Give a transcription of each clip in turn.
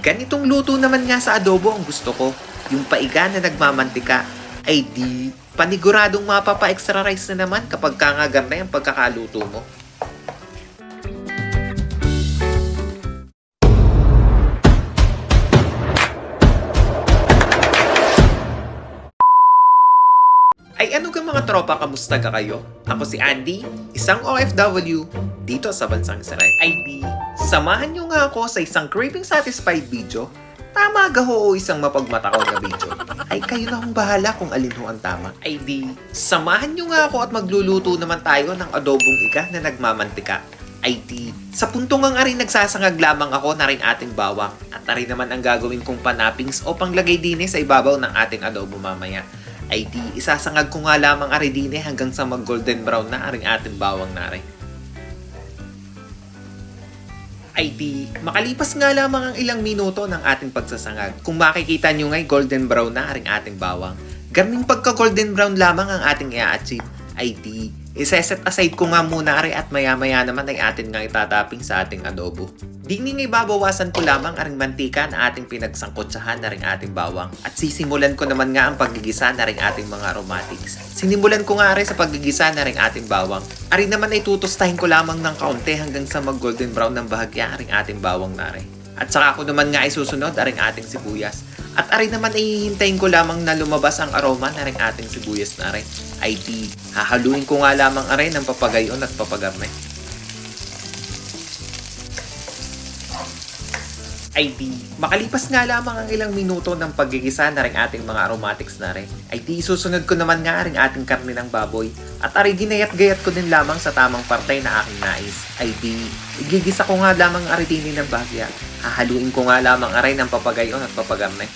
Ganitong luto naman nga sa adobo ang gusto ko. Yung paiga na nagmamantika. Ay di, paniguradong mapapa-extra rice na naman kapag kangagar na yung pagkakaluto mo. Ay ano ka mga tropa, kamusta ka kayo? Ako si Andy, isang OFW dito sa bansang Israel. Ay di, samahan nyo nga ako sa isang craving satisfied video. Tama ga ho o isang mapagmatakaw na video? Ay kayo na kung bahala kung alin ho ang tama. Ay di, samahan nyo nga ako at magluluto naman tayo ng adobong iga na nagmamantika. Ay di, sa puntong ang ari nagsasangag lamang ako na rin ating bawang. At ari naman ang gagawin kong panapings o panglagay din sa ibabaw ng ating adobo mamaya. Ay di, isasangag ko nga lamang ari din hanggang sa mag golden brown na aring ating bawang na rin. Ay di, makalipas nga lamang ang ilang minuto ng ating pagsasangag. Kung makikita nyo nga'y golden brown na aring ating bawang. Garning pagka golden brown lamang ang ating i-achieve. Ay di, iseset aside ko nga muna ari at maya-maya naman ay atin nga itataping sa ating adobo. Dini nga babawasan ko lamang aring mantika na ating pinagsangkotsahan na ring ating bawang. At sisimulan ko naman nga ang paggigisa na ring ating mga aromatics. Sinimulan ko nga ari sa paggigisa na ring ating bawang. Ari naman ay tutustahin ko lamang ng kaunti hanggang sa mag golden brown ng bahagya aring ating bawang na rin. At saka ko naman nga isusunod aring ating sibuyas. At ari naman ay hihintayin ko lamang na lumabas ang aroma na ring ating sibuyas na rin. Ay di, hahaluin ko nga lamang ari ng papagayon at papagarne. Ay di, makalipas nga lamang ang ilang minuto ng paggigisa na ring ating mga aromatics na rin, ay di isusunod ko naman nga ring ating karne ng baboy. At ari ginayat-gayat ko din lamang sa tamang partay na aking nais. Ay di, igigisa ko nga lamang ang aridini ng bahagya. Hahaluin ko nga lamang aray ng papagayon at papagarne.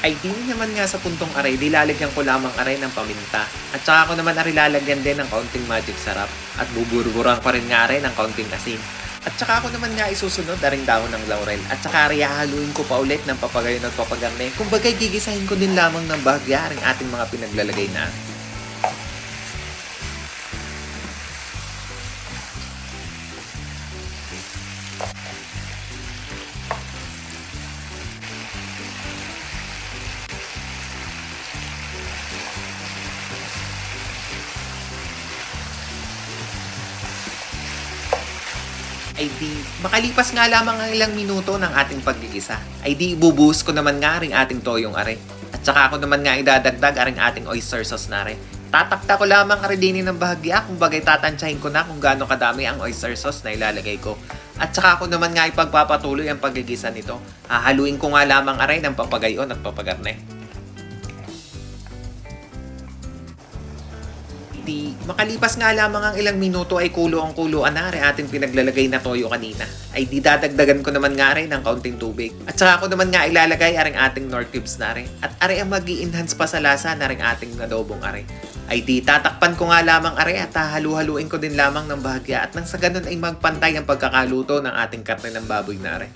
Ay di naman nga sa puntong aray, dilalagyan ko lamang aray ng paminta. At saka ko naman aray lalagyan din ng kaunting magic sarap. At buburburan ko rin nga aray ng kaunting asin. At saka ko naman nga isusunod aring dahon ng laurel. At saka aray hahaluin ko pa ulit ng papagayon at papagarne. Kung bagay gigisahin ko din lamang ng bahagya aring ating mga pinaglalagay na. Ay di, makalipas nga lamang ang ilang minuto ng ating paggigisa, ay di ibubuhos ko naman nga ring ating toyong are. At saka ako naman nga idadagdag aring ating oyster sauce na are. Tatakta ko lamang are din ng bahagya kung bagay tatansyahin ko na kung gaano kadami ang oyster sauce na ilalagay ko. At saka ako naman nga ipagpapatuloy ang paggigisa nito. Hahaluin ko nga lamang are ng papagayon at papagarne. Di, makalipas nga lamang ang ilang minuto ay kulo ang kuluan na rin ating pinaglalagay na toyo kanina. Ay di dadagdagan ko naman nga rin ng kaunting tubig. At saka ako naman nga ilalagay aring ating nor cubes na rin. At ari ang mag-i-enhance pa sa lasa na rin ating adobong are. Ay di tatakpan ko nga lamang are at hahalu-haluin ko din lamang ng bahagya at nang sa ganun ay magpantay ang pagkakaluto ng ating karne ng baboy na rin.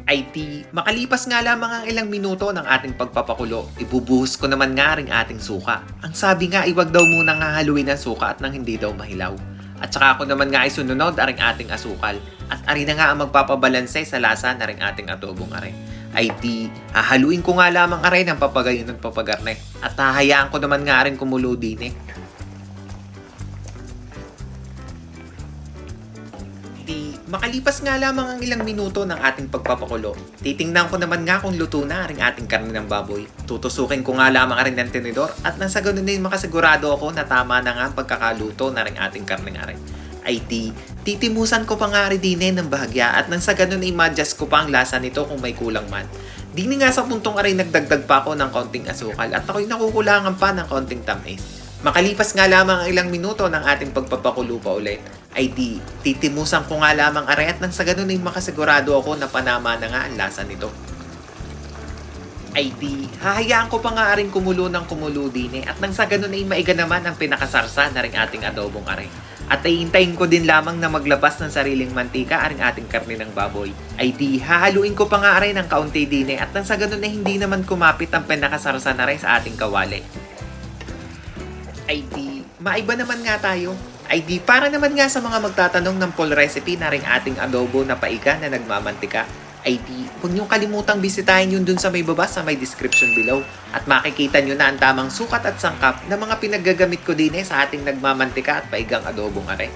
Ay di, makalipas nga lamang ang ilang minuto ng ating pagpapakulo, ibubuhos ko naman nga ring ating suka. Ang sabi nga, iwag daw muna nga haluin ang suka at nang hindi daw mahilaw. At saka ako naman nga isununod aring ating asukal. At ari na nga ang magpapabalanse sa lasa na ring ating adobong are. Ay di, hahaluin ko nga lamang are ng papagayon at papagarne. At hahayaan ko naman nga rin kumulo din. Di, makalipas nga lamang ang ilang minuto ng ating pagpapakulo, titingnan ko naman nga kung luto na aring ating karne ng baboy. Tutusukin ko nga lamang aring ng tinidor at nang sa ganun din makasigurado ako na tama na nga ang pagkakaluto na ring ating karne nga rin. Ay di, titimusan ko pa nga rin din ng bahagya at nang sa ganun ay ma-adjust ko pa ang lasa nito kung may kulang man. Dini nga sa puntong aray nagdagdag pa ako ng kaunting asukal at ako'y nakukulangan pa ng kaunting tamis. Makalipas nga lamang ang ilang minuto ng ating pagpapakulo pa ulit, ay di, titimusan ko nga lamang aray at nang sa ganun ay makasigurado ako na panama na nga ang lasa nito. Ay di, hahayaan ko pa nga rin kumulo ng kumulo din at nang sa ganun ay maiga naman ang pinakasarsa na ring ating adobong are. At ay hintayin ko din lamang na maglabas ng sariling mantika aring ating karne ng baboy. Ay di, hahaluin ko pa nga rin ng kaunti din at nang sa ganun ay hindi naman kumapit ang pinakasarsa na rin sa ating kawali. Ay di, maiba naman nga tayo. Ay di, para naman nga sa mga magtatanong ng full recipe na ring ating adobo na paiga na nagmamantika, ay di, huwag niyong kalimutang bisitahin yun dun sa may baba sa may description below. At makikita nyo na ang tamang sukat at sangkap na mga pinaggagamit ko din sa ating nagmamantika at paigang adobong are.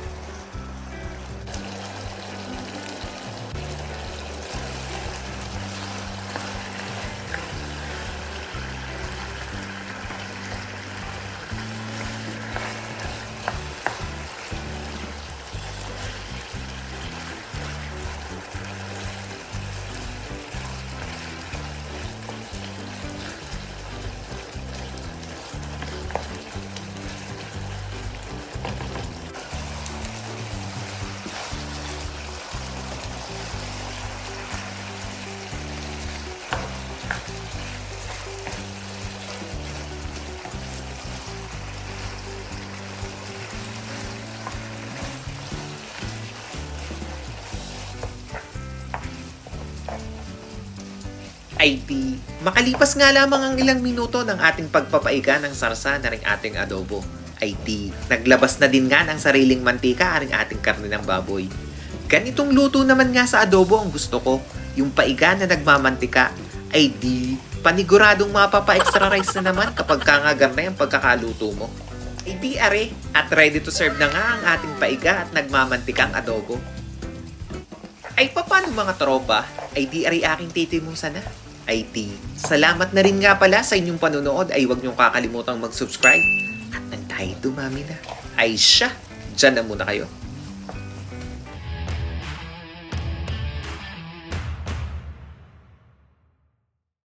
Ay di, makalipas nga lamang ang ilang minuto ng ating pagpapaiga ng sarsa na ring ating adobo. Ay di, naglabas na din nga ng sariling mantika aring ating karne ng baboy. Ganitong luto naman nga sa adobo ang gusto ko, yung paiga na nagmamantika. Ay di, paniguradong mapapa-extra rice na naman kapag kangagan na yung pagkakaluto mo. Ay di are, at ready to serve na nga ang ating paiga at nagmamantikang adobo. Ay paano mga tropa? Ay di are aking titimusan na. IT. Salamat na rin nga pala sa inyong panonood ay huwag niyong kakalimutang mag-subscribe at nang tayo dumami na. Ay siya, dyan na muna kayo.